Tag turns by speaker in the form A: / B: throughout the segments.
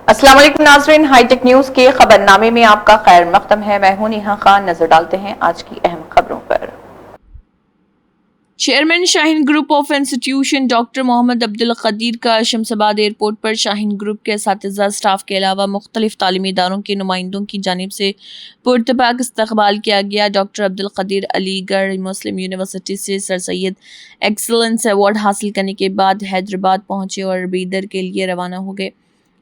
A: अस्सलाम वालेकुम नाज़रीन, हाईटेक न्यूज़ के खबरनामे में आपका खैर मक़दम है। मैं हूं नेहा खान। नजर डालते हैं आज की अहम खबरों पर।
B: Chairman Shaheen group of institution doctor Mohammed Abdul Qadeer का शमशाबाद एयरपोर्ट पर शाहीन ग्रुप के असातिज़ा स्टाफ के अलावा मुख्तलिफ तालीमी इदारों के नुमाइंदों की जानिब से पुरतपाक इस्तकबाल किया गया। डॉक्टर अब्दुल कदीर अलीगढ़ मुस्लिम यूनिवर्सिटी से सर सैयद एक्सलेंस अवार्ड हासिल करने के बाद हैदराबाद पहुंचे और बीदर के लिए रवाना हो गए।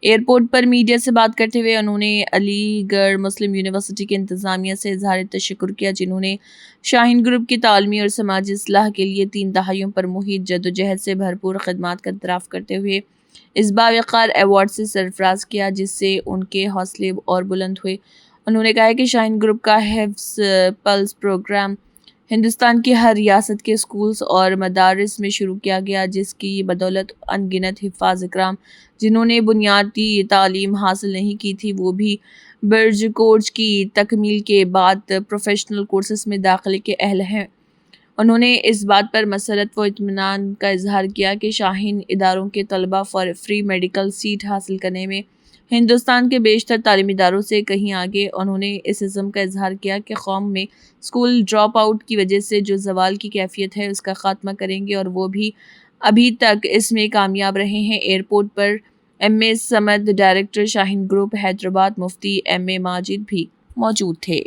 B: एयरपोर्ट पर मीडिया से बात करते हुए उन्होंने अलीगढ़ मुस्लिम यूनिवर्सिटी के इंतज़ामिया से इज़हार तशक्कुर किया, जिन्होंने शाहीन ग्रुप की तालमी और समाजी इस्लाह के लिए 3 दहाइयों पर मुहित जदोजहद से भरपूर खदमात का इतराफ़ करते हुए इस बावक़ार अवार्ड से सरफराज किया, जिससे उनके हौसले और बुलंद हुए। उन्होंने कहा कि शाहीन ग्रुप का हिफ्ज़ पल्स प्रोग्राम हिंदुस्तान की हर रियासत के स्कूल्स और मदारिस में शुरू किया गया, जिसकी बदौलत अनगिनत हिफ़ाज़ इकराम जिन्होंने बुनियादी तालीम हासिल नहीं की थी, वो भी बर्ज कोर्स की तकमील के बाद प्रोफेशनल कोर्सेज़ में दाखिले के अहल हैं। उन्होंने इस बात पर मसरत व इत्मीनान का इजहार किया कि शाहीन इदारों के तलबा फ्री मेडिकल सीट हासिल करने में हिंदुस्तान के बेशतर तालीमी इदारों से कहीं आगे। उन्होंने इस इज़्म का इजहार किया कि कौम में स्कूल ड्रॉप आउट की वजह से जो ज़वाल की कैफियत है उसका ख़ात्मा करेंगे, और वो भी अभी तक इसमें कामयाब रहे हैं। एयरपोर्ट पर M A. Samad, director Shaheen group Hyderabad, मुफ्ती एम.ए. माजिद भी मौजूद थे।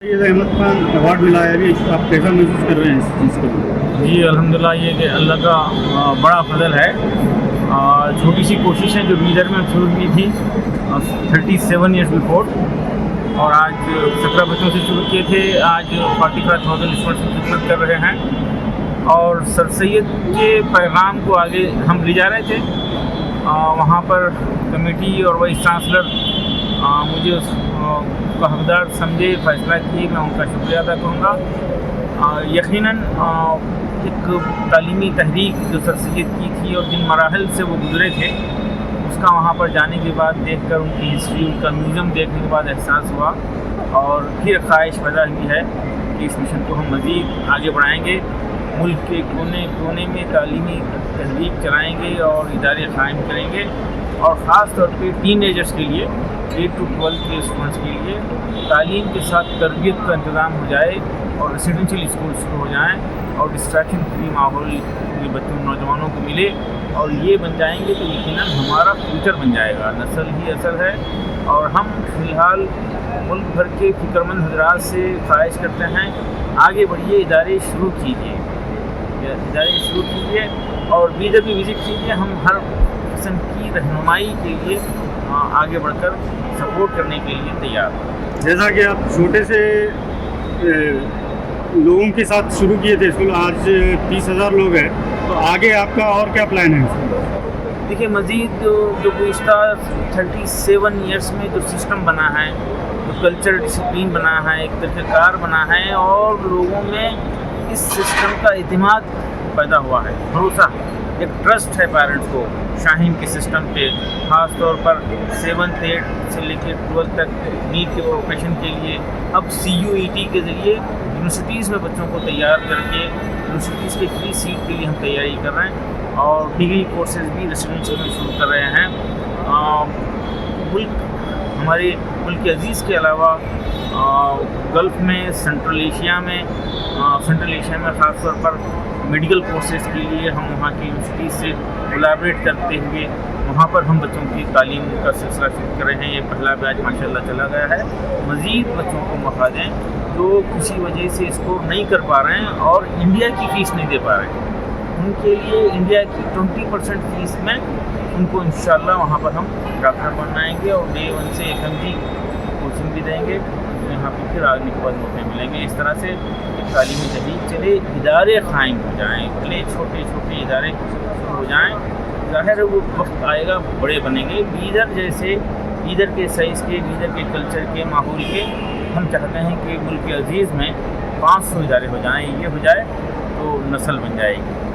C: ये अहमद खान अवार्ड मिला है, अभी आप कैसा महसूस कर रहे हैं इस चीज़ को?
D: जी अल्हम्दुलिल्लाह, ये कि अल्लाह का बड़ा फजल है। छोटी सी कोशिश है जो बीदर में शुरू की थी 37 ईयर्स बिफोर, और आज 17 बच्चों से शुरू किए थे। आज 45,000 स्टूडेंट्स की खिदमत कर रहे हैं, और सर सैयद के पैगाम को आगे हम ले जा रहे थे। वहाँ पर कमेटी और वाइस चांसलर मुझे उसका हकदार समझे, फ़ैसला किए, मैं उनका शुक्रिया अदा करूँगा। यकीनन एक तालीमी तहरीक जो सर सैयद की थी और जिन मराहल से वो गुजरे थे, उसका वहाँ पर जाने के बाद देखकर उनकी हिस्ट्री, उनका म्यूज़ियम देखने के बाद एहसास हुआ, और फिर ख्वाहिश पैदा हुई है कि इस मिशन को हम मज़ीद आगे बढ़ाएँगे, मुल्क के कोने कोने में तालीमी तहरीक चलाएँगे और इदारे क़ायम करेंगे, और ख़ास तौर पे टीनेजर्स के लिए 8 to 12 के स्टूडेंट्स के लिए तालीम के साथ तरबियत का इंतज़ाम हो जाए, और रेसिडेंशियल स्कूल शुरू हो जाएँ, और डिस्ट्रैक्शन फ्री माहौल ये बच्चों नौजवानों को मिले, और ये बन जाएंगे तो यकीनन हमारा फ्यूचर बन जाएगा। नस्ल ही असल है, और हम फ़िलहाल मुल्क भर के फ़िक्रमंद हज़रात से ख्वाहिश करते हैं, आगे बढ़िए, इदारे शुरू कीजिए, और बीदर भी विज़िट कीजिए। हम हर किस्म की रहनुमाई के लिए आगे बढ़कर सपोर्ट करने के लिए तैयार हैं।
C: जैसा कि आप छोटे से लोगों के साथ शुरू किए थे स्कूल, आज 30,000 लोग हैं, तो आगे आपका और क्या प्लान है?
D: देखिए, मज़ीद जो गुज़िश्ता 37 ईयर्स में जो सिस्टम बना है, जो कल्चर डिसिप्लिन बना है, एक तरीक़ाकार बना है, और लोगों में इस सिस्टम का एतमाद पैदा हुआ है, भरोसा, एक ट्रस्ट है पेरेंट्स को शाहीन के सिस्टम पे। ख़ास तौर पर 7th 8th से लेकर 12th तक नीट के प्रोफेशन के लिए अब CUET के ज़रिए यूनिवर्सिटीज़ में बच्चों को तैयार करके यूनिवर्सिटीज़ के फ्री सीट के लिए हम तैयारी कर रहे हैं, और डिग्री कोर्सेज भी रेसिडेंशियल में शुरू कर रहे हैं। हमारे मुल्क अज़ीज़ के अलावा गल्फ़ में, सेंट्रल एशिया में ख़ास तौर पर मेडिकल कोर्सेज़ के लिए हम वहाँ की यूनिवर्सिटी से कोलैबोरेट करते हुए वहाँ पर हम बच्चों की तालीम का सिलसिला शुरू कर रहे हैं। ये पहला बैच माशाल्लाह चला गया है। मज़ीद बच्चों को मौका दें जो किसी वजह से इसको नहीं कर पा रहे हैं और इंडिया की फ़ीस नहीं दे पा रहे हैं, उनके लिए इंडिया की 20% फ़ीस में उनको इंशाल्लाह वहाँ पर हम डॉक्टर बनाएंगे, और Day 1 से FMG कोचिंग भी देंगे, तो यहाँ पर फिर आगे के बाद मौके मिलेंगे। इस तरह से तालीमी तहरीक चले, इदारे क़ायम हो जाएँ, भले छोटे छोटे इदारे शुरू हो जाएँ, ज़ाहिर है वो वक्त आएगा बड़े बनेंगे। बीदर के साइज़ के, बीदर के कल्चर के, माहौल के, हम चाहते हैं कि मुल्क अज़ीज़ में 500 इदारे हो जाएँ, ये हो जाए तो नस्ल बन जाएगी।